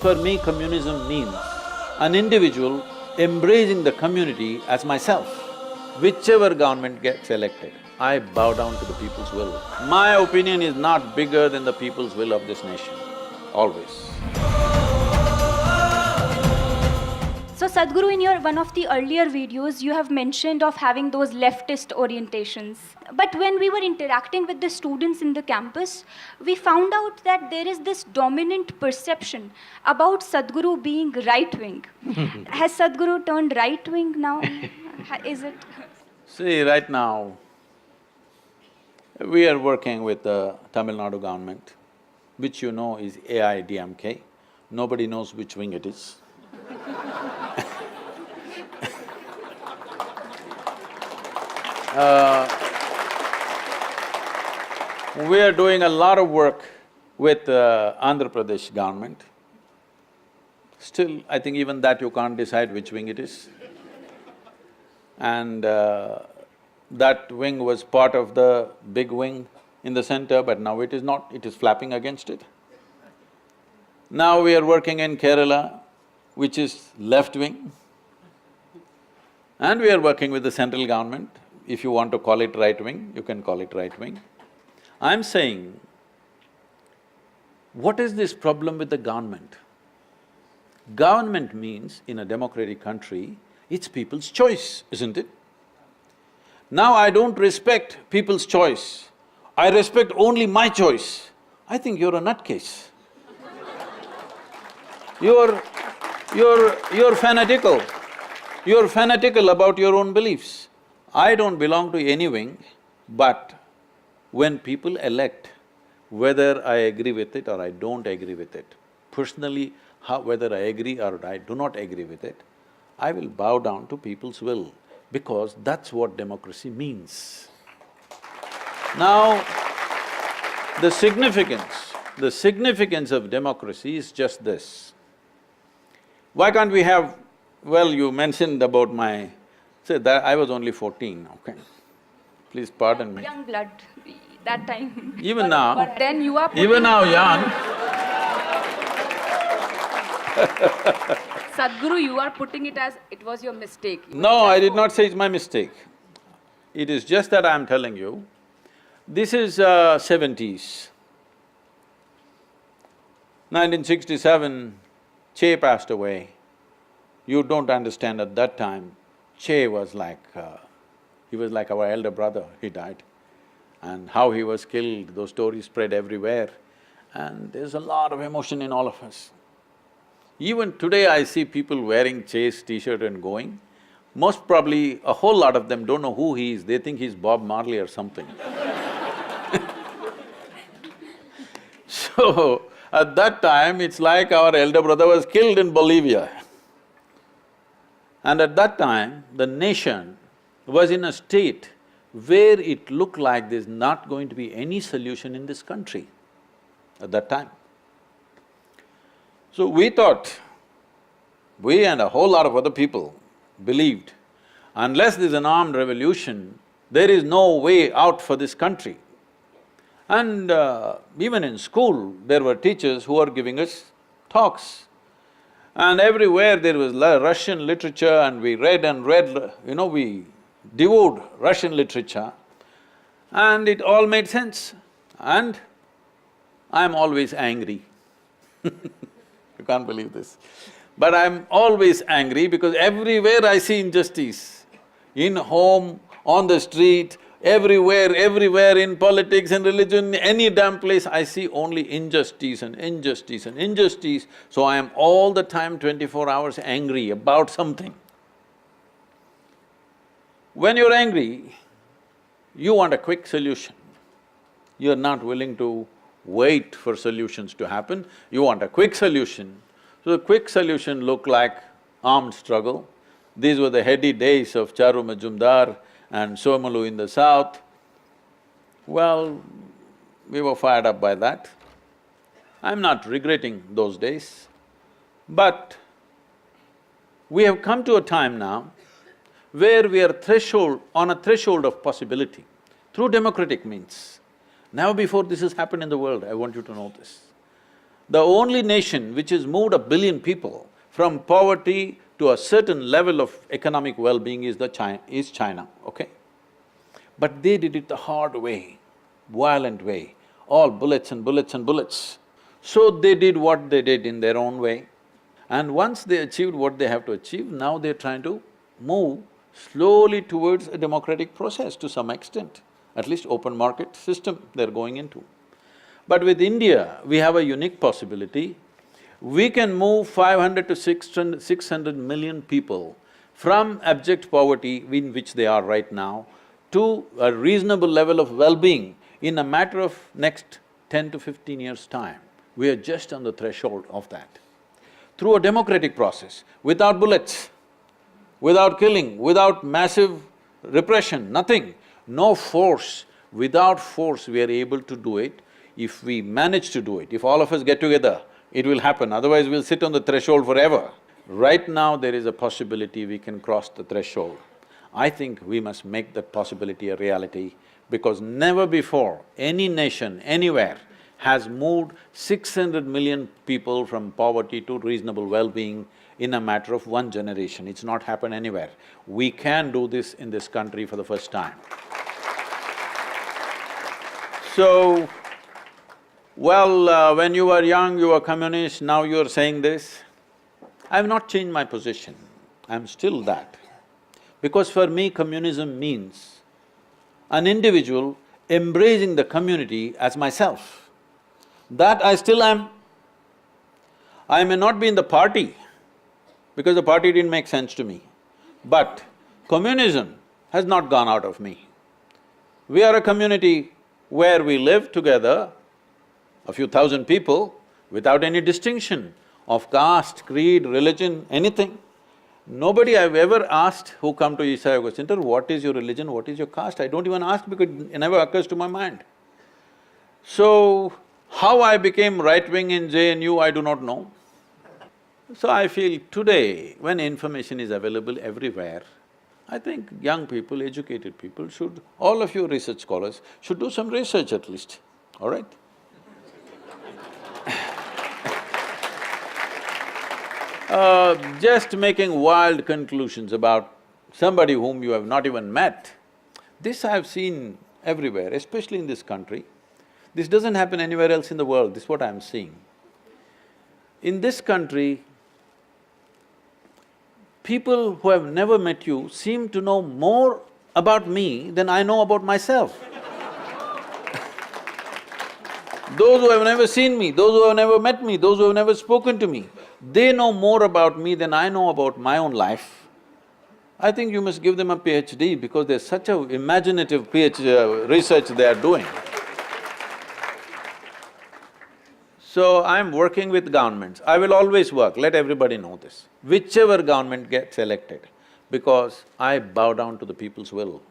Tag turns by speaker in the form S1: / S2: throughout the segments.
S1: For me, communism means an individual embracing the community as myself. Whichever government gets elected, I bow down to the people's will. My opinion is not bigger than the people's will of this nation, always.
S2: So Sadhguru, in your one of the earlier videos, you have mentioned of having those leftist orientations. But when we were interacting with the students in the campus, we found out that there is this dominant perception about Sadhguru being right-wing. Has Sadhguru turned right-wing now? Is it?
S1: See, right now, we are working with the Tamil Nadu government, which you know is AIDMK. Nobody knows which wing it is. We are doing a lot of work with Andhra Pradesh government. Still, I think even that you can't decide which wing it is. And that wing was part of the big wing in the center, but now it is not, it is flapping against it. Now we are working in Kerala, which is left wing, and we are working with the central government. If you want to call it right wing, you can call it right wing. I'm saying, what is this problem with the government? Government means, in a democratic country, it's people's choice, isn't it? Now I don't respect people's choice, I respect only my choice. I think you're a nutcase. You're fanatical. You're fanatical about your own beliefs. I don't belong to any wing, but when people elect, whether I agree with it or I don't agree with it, personally, whether I agree or I do not agree with it, I will bow down to people's will, because that's what democracy means. Now, the significance of democracy is just this. Why can't we have… well, you mentioned about my… say that I was only 14, okay? Please pardon me.
S2: Young blood, that time.
S1: Even now…
S2: But then you are
S1: even now young,
S3: Sadhguru, you are putting it as it was your mistake.
S1: no, I did not say it's my mistake. It is just that I'm telling you, this is 70s. 1967, Che passed away. You don't understand, at that time, Che was like… he was like our elder brother, he died. And how he was killed, those stories spread everywhere. And there's a lot of emotion in all of us. Even today I see people wearing Che's t-shirt and going. Most probably, a whole lot of them don't know who he is, they think he's Bob Marley or something. So, at that time, it's like our elder brother was killed in Bolivia. And at that time, the nation was in a state where it looked like there's not going to be any solution in this country at that time. So we thought, we and a whole lot of other people believed, unless there's an armed revolution, there is no way out for this country. And even in school, there were teachers who were giving us talks. And everywhere there was Russian literature, and we read and read, we devoured Russian literature, and it all made sense. And I'm always angry. You can't believe this. But I'm always angry because everywhere I see injustice. In home, on the street, everywhere in politics and religion, any damn place, I see only injustice and injustice and injustice. So I am all the time 24 hours angry about something. When you're angry, you want a quick solution. You're not willing to wait for solutions to happen, you want a quick solution. So the quick solution looked like armed struggle. These were the heady days of Charu Majumdar and Somalu in the south. Well, we were fired up by that. I'm not regretting those days, but we have come to a time now where we are on a threshold of possibility through democratic means. Never before this has happened in the world, I want you to know this. The only nation which has moved 1 billion people from poverty to a certain level of economic well-being is China, okay? But they did it the hard way, violent way, all bullets and bullets and bullets. So they did what they did in their own way. And once they achieved what they have to achieve, now they're trying to move slowly towards a democratic process to some extent. At least open market system they're going into. But with India, we have a unique possibility. We can move 500 to 600 million people from abject poverty in which they are right now to a reasonable level of well-being in a matter of next 10 to 15 years' time. We are just on the threshold of that. Through a democratic process, without bullets, without killing, without massive repression, nothing, no force. Without force, we are able to do it. If we manage to do it, if all of us get together, it will happen, otherwise we'll sit on the threshold forever. Right now, there is a possibility we can cross the threshold. I think we must make that possibility a reality because never before any nation, anywhere, has moved 600 million people from poverty to reasonable well-being in a matter of 1 generation. It's not happened anywhere. We can do this in this country for the first time. So, well, when you were young, you were communist, now you're saying this. I've not changed my position, I'm still that. Because for me, communism means an individual embracing the community as myself. That I still am. I may not be in the party, because the party didn't make sense to me, but communism has not gone out of me. We are a community where we live together, a few thousand people, without any distinction of caste, creed, religion, anything. Nobody I've ever asked who come to Isha Yoga Center, what is your religion, what is your caste? I don't even ask because it never occurs to my mind. So, how I became right-wing in JNU, I do not know. So I feel today, when information is available everywhere, I think young people, educated people should… all of you research scholars should do some research at least, all right? Just making wild conclusions about somebody whom you have not even met, this I've seen everywhere, especially in this country. This doesn't happen anywhere else in the world, this is what I'm seeing. In this country, people who have never met you seem to know more about me than I know about myself. Those who have never seen me, those who have never met me, those who have never spoken to me, they know more about me than I know about my own life. I think you must give them a PhD because there's such a imaginative research they are doing. So I'm working with governments. I will always work, let everybody know this. Whichever government gets elected, because I bow down to the people's will.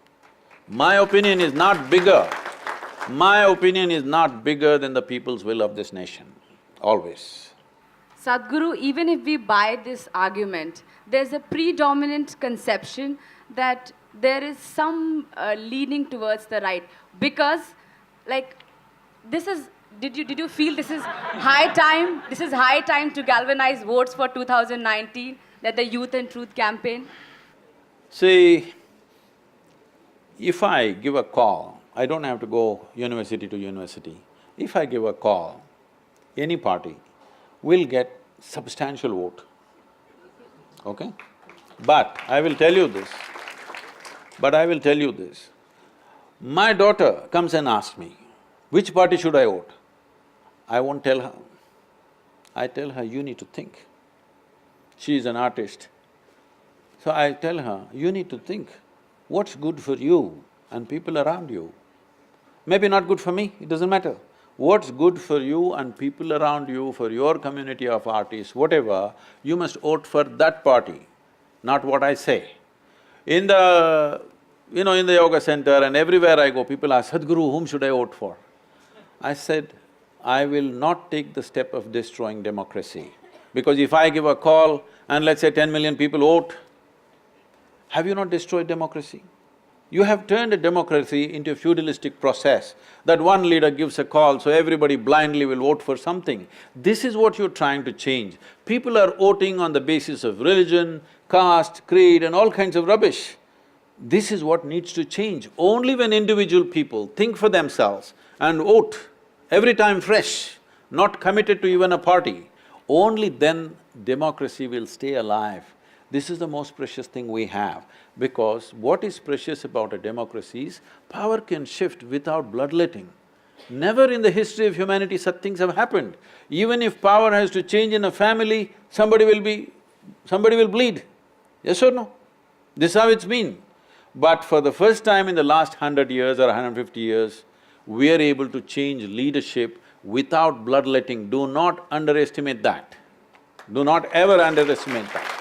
S1: My opinion is not bigger. My opinion is not bigger than the people's will of this nation, always.
S3: Sadhguru, even if we buy this argument, there's a predominant conception that there is some leaning towards the right because, like, this is… Did you feel this is high time? This is high time to galvanize votes for 2019, that the Youth and Truth campaign?
S1: See, if I give a call, I don't have to go university to university. If I give a call, any party will get substantial vote, okay? But I will tell you this, my daughter comes and asks me, which party should I vote? I won't tell her. I tell her, you need to think. She is an artist. So I tell her, you need to think, what's good for you and people around you? Maybe not good for me, it doesn't matter. What's good for you and people around you, for your community of artists, whatever, you must vote for that party, not what I say. In the… in the yoga center and everywhere I go, people ask, Sadhguru, whom should I vote for? I said, I will not take the step of destroying democracy. Because if I give a call and let's say 10 million people vote, have you not destroyed democracy? You have turned a democracy into a feudalistic process, that one leader gives a call, so everybody blindly will vote for something. This is what you're trying to change. People are voting on the basis of religion, caste, creed and all kinds of rubbish. This is what needs to change. Only when individual people think for themselves and vote every time fresh, not committed to even a party, only then democracy will stay alive. This is the most precious thing we have, because what is precious about a democracy is power can shift without bloodletting. Never in the history of humanity such things have happened. Even if power has to change in a family, somebody will bleed. Yes or no? This is how it's been. But for the first time in the last 100 years or 150 years, we are able to change leadership without bloodletting. Do not underestimate that. Do not ever underestimate that.